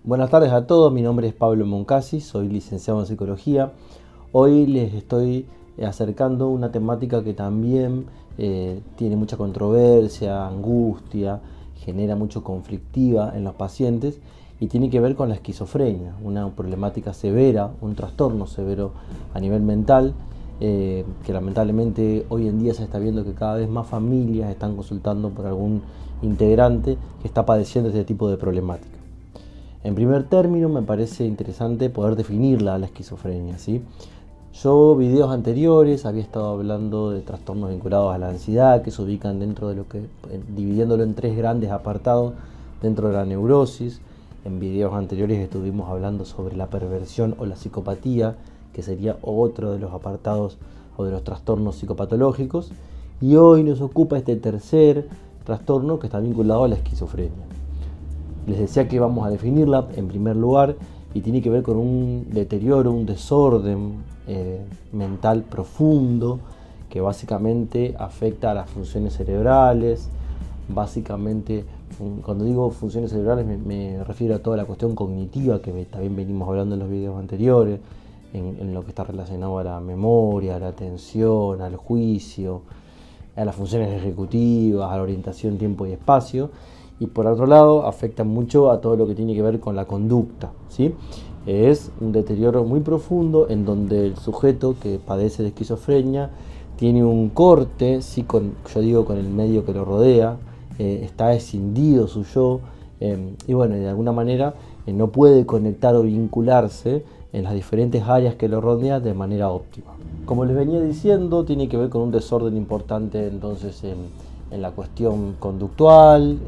Buenas tardes a todos, mi nombre es Pablo Moncasi, soy licenciado en Psicología. Hoy les estoy acercando una temática que también tiene mucha controversia, angustia, genera mucho conflictiva en los pacientes y tiene que ver con la esquizofrenia, una problemática severa, un trastorno severo a nivel mental, que lamentablemente hoy en día se está viendo que cada vez más familias están consultando por algún integrante que está padeciendo este tipo de problemática. En primer término, me parece interesante poder definirla, la esquizofrenia, ¿sí? Yo, videos anteriores, había estado hablando de trastornos vinculados a la ansiedad, que se ubican dentro de lo que, dividiéndolo en tres grandes apartados dentro de la neurosis. En videos anteriores estuvimos hablando sobre la perversión o la psicopatía, que sería otro de los apartados o de los trastornos psicopatológicos. Y hoy nos ocupa este tercer trastorno que está vinculado a la esquizofrenia. Les decía que vamos a definirla en primer lugar y tiene que ver con un deterioro, un desorden mental profundo que básicamente afecta a las funciones cerebrales. Básicamente, cuando digo funciones cerebrales me refiero a toda la cuestión cognitiva que también venimos hablando en los videos anteriores, en lo que está relacionado a la memoria, a la atención, al juicio, a las funciones ejecutivas, a la orientación, tiempo y espacio. Y por otro lado, afecta mucho a todo lo que tiene que ver con la conducta, ¿sí? Es un deterioro muy profundo en donde el sujeto que padece de esquizofrenia tiene un corte, ¿sí? con el medio que lo rodea, está escindido su yo, y bueno, de alguna manera no puede conectar o vincularse en las diferentes áreas que lo rodean de manera óptima. Como les venía diciendo, tiene que ver con un desorden importante entonces en la cuestión conductual,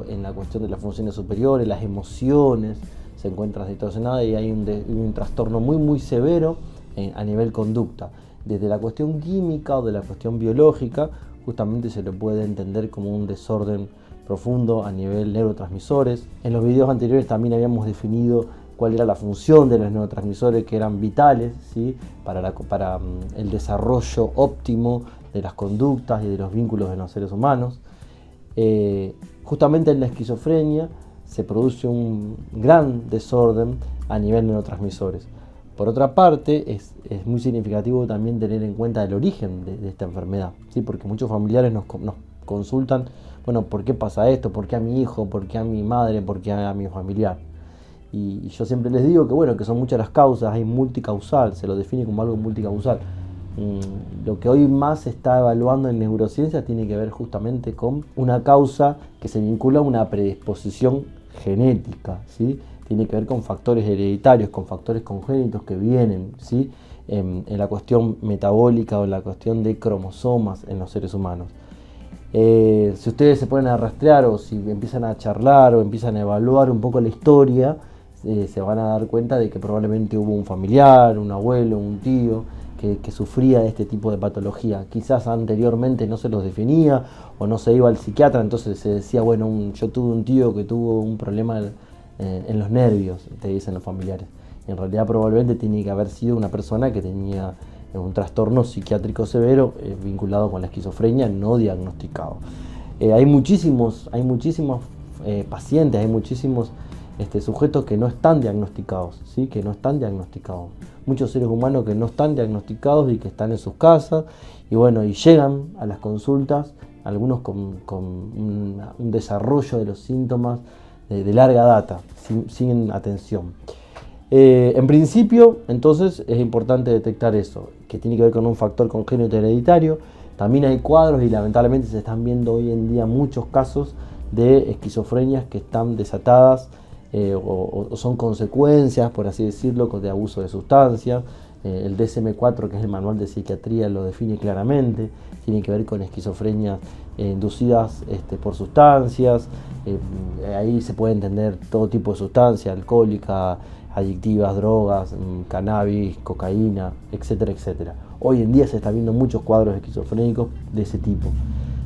en la cuestión de las funciones superiores, las emociones se encuentran distorsionadas y hay un trastorno muy severo a nivel conducta. Desde la cuestión química o de la cuestión biológica, justamente se lo puede entender como un desorden profundo a nivel neurotransmisores. En los videos anteriores también habíamos definido cuál era la función de los neurotransmisores que eran vitales, ¿sí? para el desarrollo óptimo de las conductas y de los vínculos en los seres humanos. Justamente en la esquizofrenia se produce un gran desorden a nivel de neurotransmisores. Por otra parte, es muy significativo también tener en cuenta el origen de esta enfermedad, ¿sí? Porque muchos familiares nos consultan, bueno, ¿por qué pasa esto? ¿Por qué a mi hijo? ¿Por qué a mi madre? ¿Por qué a mi familiar? Y yo siempre les digo que bueno, que son muchas las causas, hay multicausal, se lo define como algo multicausal. Lo que hoy más se está evaluando en neurociencia tiene que ver justamente con una causa que se vincula a una predisposición genética, ¿sí? Tiene que ver con factores hereditarios, con factores congénitos que vienen, ¿sí? en la cuestión metabólica o en la cuestión de cromosomas en los seres humanos. Si ustedes se ponen a rastrear o si empiezan a charlar o empiezan a evaluar un poco la historia, se van a dar cuenta de que probablemente hubo un familiar, un abuelo, un tío que sufría de este tipo de patología. Quizás anteriormente no se los definía o no se iba al psiquiatra, entonces se decía, bueno, yo tuve un tío que tuvo un problema en los nervios, te dicen los familiares. En realidad probablemente tiene que haber sido una persona que tenía un trastorno psiquiátrico severo vinculado con la esquizofrenia no diagnosticado. Hay muchísimos pacientes, hay muchísimos sujetos que no están diagnosticados, ¿sí? Que no están diagnosticados. Muchos seres humanos que no están diagnosticados y que están en sus casas y bueno, y llegan a las consultas, algunos con un desarrollo de los síntomas de larga data, sin atención. En principio, entonces, es importante detectar eso, que tiene que ver con un factor congénito hereditario. También hay cuadros y lamentablemente se están viendo hoy en día muchos casos de esquizofrenias que están desatadas o son consecuencias, por así decirlo, de abuso de sustancias. El DSM-4, que es el manual de psiquiatría, lo define claramente. Tiene que ver con esquizofrenias inducidas por sustancias. Ahí se puede entender todo tipo de sustancia, alcohólica, adictivas, drogas, cannabis, cocaína, etcétera, etcétera. Hoy en día se están viendo muchos cuadros esquizofrénicos de ese tipo.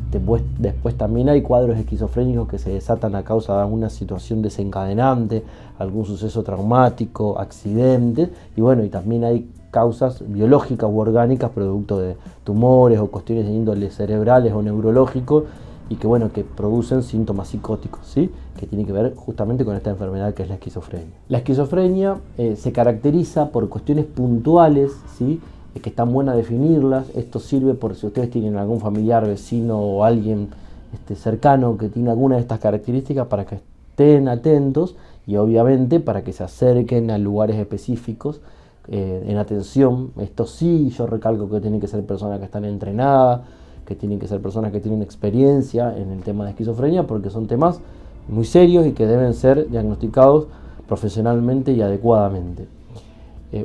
Después también hay cuadros esquizofrénicos que se desatan a causa de alguna situación desencadenante, algún suceso traumático, accidente, y bueno, y también hay causas biológicas u orgánicas producto de tumores o cuestiones de índole cerebrales o neurológicos y que, bueno, que producen síntomas psicóticos, ¿sí? Que tiene que ver justamente con esta enfermedad que es la esquizofrenia. La esquizofrenia se caracteriza por cuestiones puntuales, ¿sí? Que están buenas definirlas. Esto sirve por si ustedes tienen algún familiar, vecino o alguien cercano que tiene alguna de estas características, para que estén atentos y obviamente para que se acerquen a lugares específicos en atención. Esto sí, yo recalco que tienen que ser personas que están entrenadas, que tienen que ser personas que tienen experiencia en el tema de esquizofrenia, porque son temas muy serios y que deben ser diagnosticados profesionalmente y adecuadamente.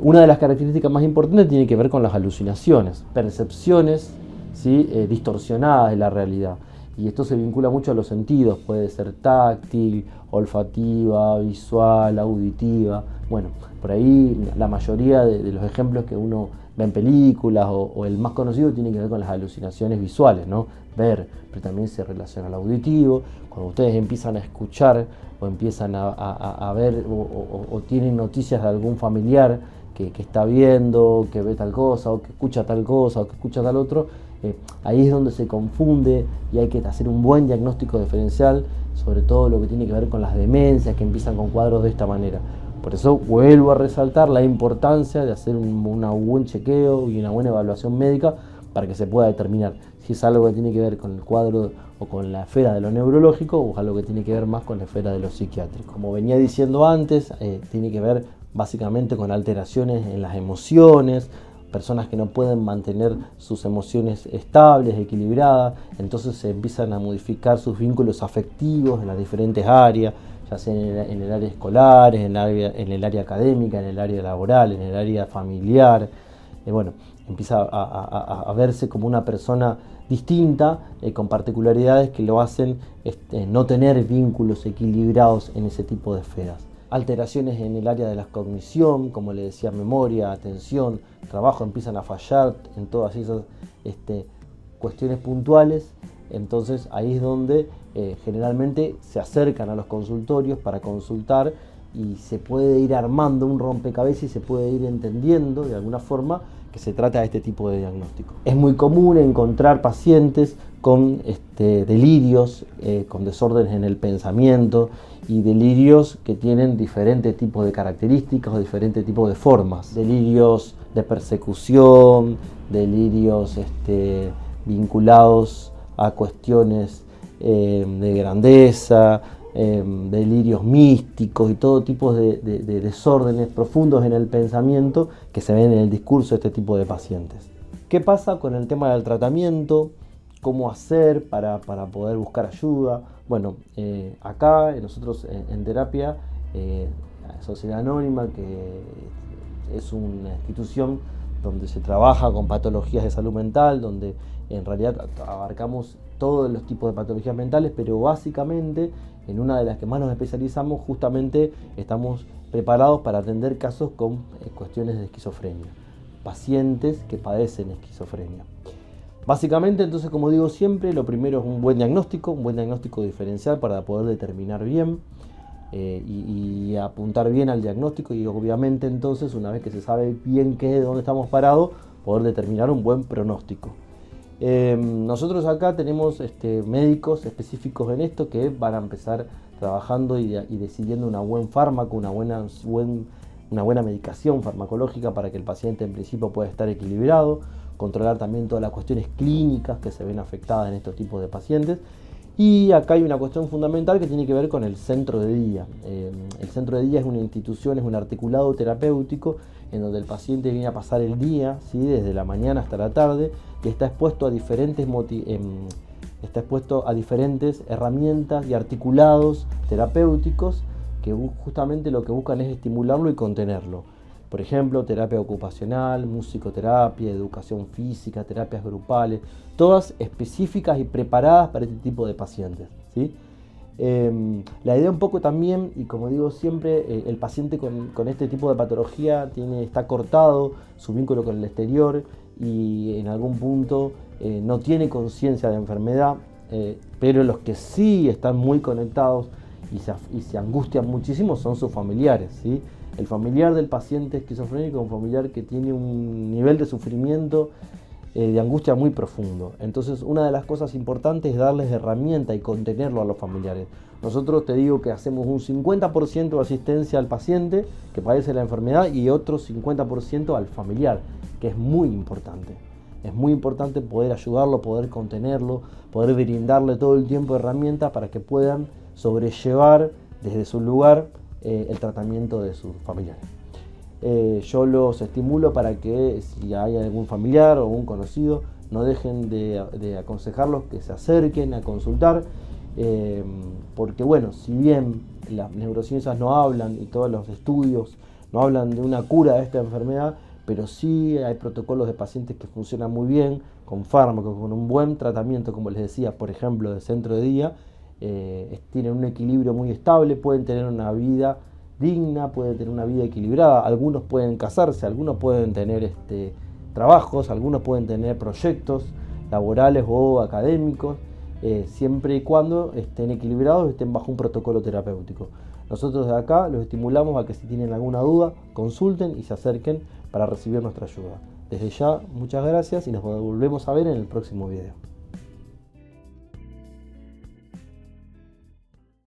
Una de las características más importantes tiene que ver con las alucinaciones, percepciones, ¿sí? Distorsionadas de la realidad. Y esto se vincula mucho a los sentidos, puede ser táctil, olfativa, visual, auditiva. Bueno, por ahí la mayoría de los ejemplos que uno ve en películas o el más conocido tiene que ver con las alucinaciones visuales, ¿no? Ver, pero también se relaciona al auditivo. Cuando ustedes empiezan a escuchar o empiezan a ver o tienen noticias de algún familiar que está viendo, que ve tal cosa, o que escucha tal cosa, o que escucha tal otro, ahí es donde se confunde y hay que hacer un buen diagnóstico diferencial, sobre todo lo que tiene que ver con las demencias que empiezan con cuadros de esta manera. Por eso vuelvo a resaltar la importancia de hacer un buen chequeo y una buena evaluación médica para que se pueda determinar si es algo que tiene que ver con el cuadro o con la esfera de lo neurológico o algo que tiene que ver más con la esfera de lo psiquiátrico. Como venía diciendo antes, tiene que ver básicamente con alteraciones en las emociones, personas que no pueden mantener sus emociones estables, equilibradas, entonces se empiezan a modificar sus vínculos afectivos en las diferentes áreas, ya sea en el área escolar, en el área académica, en el área laboral, en el área familiar. Bueno, empieza a verse como una persona distinta, con particularidades que lo hacen no tener vínculos equilibrados en ese tipo de esferas. Alteraciones en el área de la cognición, como le decía, memoria, atención, trabajo, empiezan a fallar en todas esas cuestiones puntuales. Entonces ahí es donde generalmente se acercan a los consultorios para consultar y se puede ir armando un rompecabezas y se puede ir entendiendo de alguna forma que se trata de este tipo de diagnóstico. Es muy común encontrar pacientes con delirios, con desórdenes en el pensamiento y delirios que tienen diferentes tipos de características o diferentes tipos de formas. Delirios de persecución, delirios vinculados a cuestiones de grandeza, delirios místicos y todo tipo de desórdenes profundos en el pensamiento que se ven en el discurso de este tipo de pacientes. ¿Qué pasa con el tema del tratamiento? ¿Cómo hacer para poder buscar ayuda? Bueno, acá nosotros en terapia, Sociedad Anónima, que es una institución donde se trabaja con patologías de salud mental, donde en realidad abarcamos todos los tipos de patologías mentales, pero básicamente en una de las que más nos especializamos, justamente estamos preparados para atender casos con cuestiones de esquizofrenia, pacientes que padecen esquizofrenia. Básicamente, entonces, como digo siempre, lo primero es un buen diagnóstico diferencial para poder determinar bien y apuntar bien al diagnóstico, y obviamente entonces, una vez que se sabe bien dónde estamos parados, poder determinar un buen pronóstico. Nosotros acá tenemos médicos específicos en esto que van a empezar trabajando y decidiendo un buen fármaco, una buena medicación farmacológica para que el paciente en principio pueda estar equilibrado, controlar también todas las cuestiones clínicas que se ven afectadas en estos tipos de pacientes. Y acá hay una cuestión fundamental que tiene que ver con el centro de día. El centro de día es una institución, es un articulado terapéutico en donde el paciente viene a pasar el día, ¿sí? Desde la mañana hasta la tarde, y está expuesto a diferentes herramientas y articulados terapéuticos que justamente lo que buscan es estimularlo y contenerlo. Por ejemplo, terapia ocupacional, musicoterapia, educación física, terapias grupales, todas específicas y preparadas para este tipo de pacientes, ¿sí? La idea un poco también, y como digo siempre, el paciente con este tipo de patología está cortado su vínculo con el exterior y en algún punto no tiene conciencia de enfermedad, pero los que sí están muy conectados y se angustian muchísimo son sus familiares, ¿sí? El familiar del paciente esquizofrénico es un familiar que tiene un nivel de sufrimiento de angustia muy profundo. Entonces, una de las cosas importantes es darles herramienta y contenerlo a los familiares. Nosotros te digo que hacemos un 50% de asistencia al paciente que padece la enfermedad y otro 50% al familiar, que es muy importante. Es muy importante poder ayudarlo, poder contenerlo, poder brindarle todo el tiempo herramientas para que puedan sobrellevar desde su lugar el tratamiento de sus familiares. Yo los estimulo para que si hay algún familiar o un conocido, no dejen de aconsejarlos que se acerquen a consultar, porque bueno, si bien las neurociencias no hablan y todos los estudios no hablan de una cura de esta enfermedad, pero sí hay protocolos de pacientes que funcionan muy bien, con fármacos, con un buen tratamiento, como les decía, por ejemplo, de centro de día, tienen un equilibrio muy estable, pueden tener una vida digna, pueden tener una vida equilibrada, algunos pueden casarse, algunos pueden tener trabajos, algunos pueden tener proyectos laborales o académicos, siempre y cuando estén equilibrados, estén bajo un protocolo terapéutico. Nosotros de acá los estimulamos a que si tienen alguna duda, consulten y se acerquen para recibir nuestra ayuda. Desde ya, muchas gracias y nos volvemos a ver en el próximo video.